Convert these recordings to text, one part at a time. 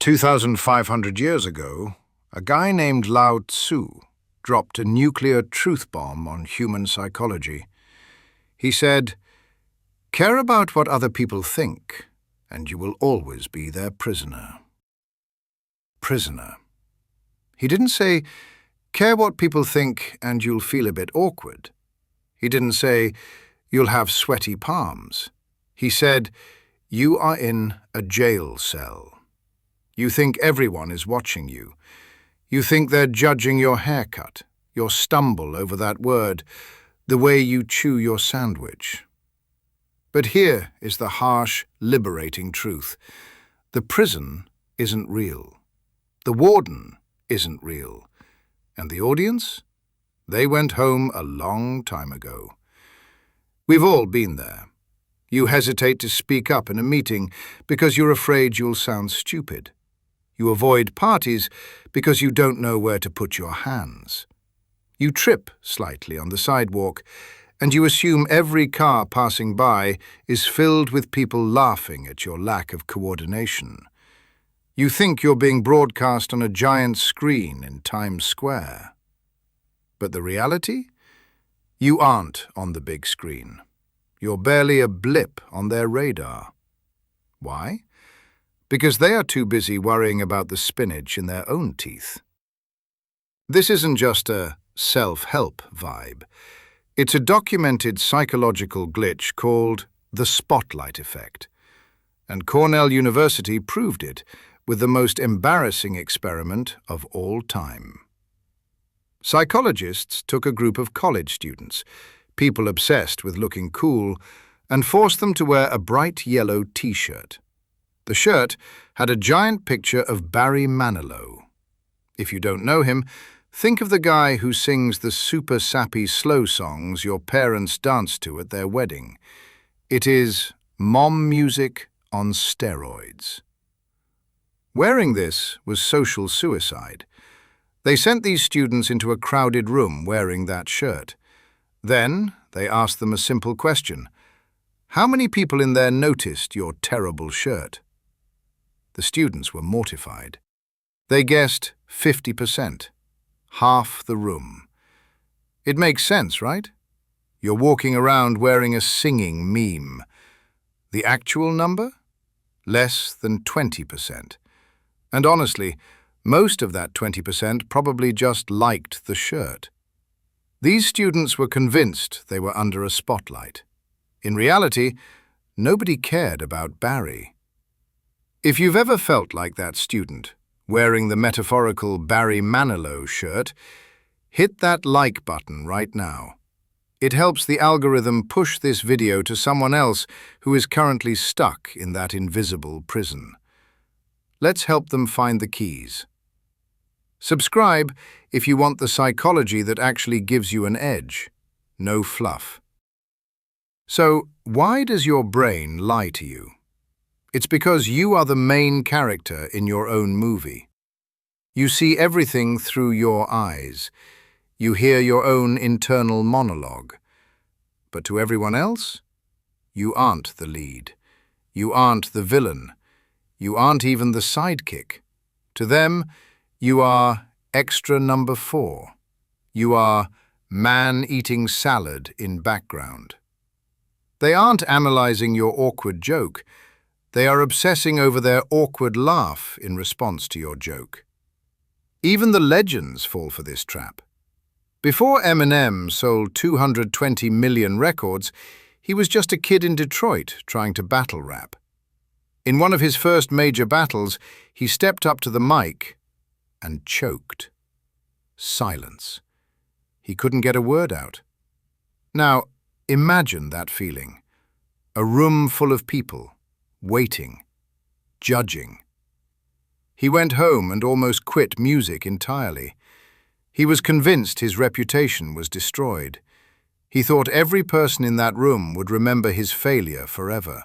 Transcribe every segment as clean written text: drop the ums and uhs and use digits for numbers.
2,500 years ago, a guy named Lao Tzu dropped a nuclear truth bomb on human psychology. He said, "Care about what other people think, and you will always be their prisoner." Prisoner. He didn't say, "Care what people think, and you'll feel a bit awkward." He didn't say, "You'll have sweaty palms." He said, "You are in a jail cell. You think everyone is watching you. You think they're judging your haircut, your stumble over that word, the way you chew your sandwich." But here is the harsh, liberating truth. The prison isn't real. The warden isn't real. And the audience? They went home a long time ago. We've all been there. You hesitate to speak up in a meeting because you're afraid you'll sound stupid. You avoid parties because you don't know where to put your hands. You trip slightly on the sidewalk, and you assume every car passing by is filled with people laughing at your lack of coordination. You think you're being broadcast on a giant screen in Times Square. But the reality? You aren't on the big screen. You're barely a blip on their radar. Why? Because they are too busy worrying about the spinach in their own teeth. This isn't just a self-help vibe. It's a documented psychological glitch called the spotlight effect. And Cornell University proved it with the most embarrassing experiment of all time. Psychologists took a group of college students, people obsessed with looking cool, and forced them to wear a bright yellow t-shirt. The shirt had a giant picture of Barry Manilow. If you don't know him, think of the guy who sings the super sappy slow songs your parents danced to at their wedding. It is mom music on steroids. Wearing this was social suicide. They sent these students into a crowded room wearing that shirt. Then they asked them a simple question. How many people in there noticed your terrible shirt? The students were mortified. They guessed 50%, half the room. It makes sense, right? You're walking around wearing a singing meme. The actual number? Less than 20%. And honestly, most of that 20% probably just liked the shirt. These students were convinced they were under a spotlight. In reality, nobody cared about Barry. If you've ever felt like that student, wearing the metaphorical Barry Manilow shirt, hit that like button right now. It helps the algorithm push this video to someone else who is currently stuck in that invisible prison. Let's help them find the keys. Subscribe if you want the psychology that actually gives you an edge. No fluff. So, why does your brain lie to you? It's because you are the main character in your own movie. You see everything through your eyes. You hear your own internal monologue. But to everyone else, you aren't the lead. You aren't the villain. You aren't even the sidekick. To them, you are extra number 4. You are man eating salad in background. They aren't analyzing your awkward joke. They are obsessing over their awkward laugh in response to your joke. Even the legends fall for this trap. Before Eminem sold 220 million records, he was just a kid in Detroit trying to battle rap. In one of his first major battles, he stepped up to the mic and choked. Silence. He couldn't get a word out. Now, imagine that feeling. A room full of people, waiting, judging. He went home and almost quit music entirely. He was convinced his reputation was destroyed. He thought every person in that room would remember his failure forever.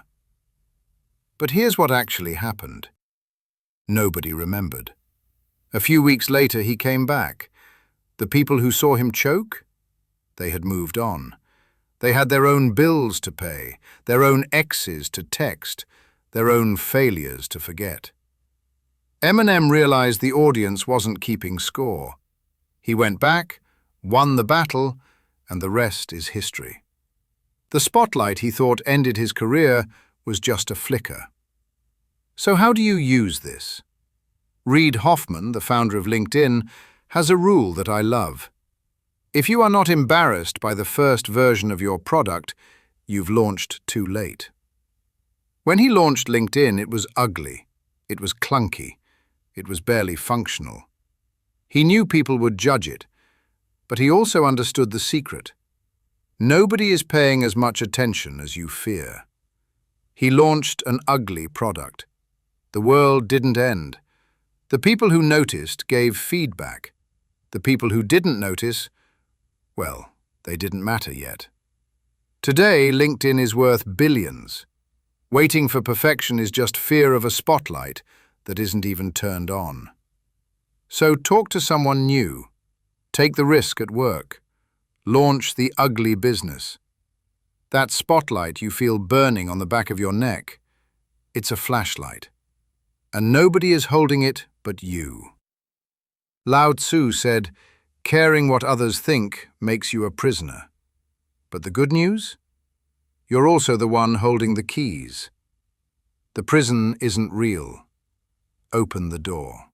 But here's what actually happened. Nobody remembered. A few weeks later, he came back. The people who saw him choke? They had moved on. They had their own bills to pay, their own exes to text, their own failures to forget. Eminem realized the audience wasn't keeping score. He went back, won the battle, and the rest is history. The spotlight he thought ended his career was just a flicker. So how do you use this? Reid Hoffman, the founder of LinkedIn, has a rule that I love. If you are not embarrassed by the first version of your product, you've launched too late. When he launched LinkedIn, it was ugly, it was clunky, it was barely functional. He knew people would judge it, but he also understood the secret. Nobody is paying as much attention as you fear. He launched an ugly product. The world didn't end. The people who noticed gave feedback. The people who didn't notice, well, they didn't matter yet. Today, LinkedIn is worth billions. Waiting for perfection is just fear of a spotlight that isn't even turned on. So talk to someone new. Take the risk at work. Launch the ugly business. That spotlight you feel burning on the back of your neck, it's a flashlight. And nobody is holding it but you. Lao Tzu said, "Caring what others think makes you a prisoner." But the good news? You're also the one holding the keys. The prison isn't real. Open the door.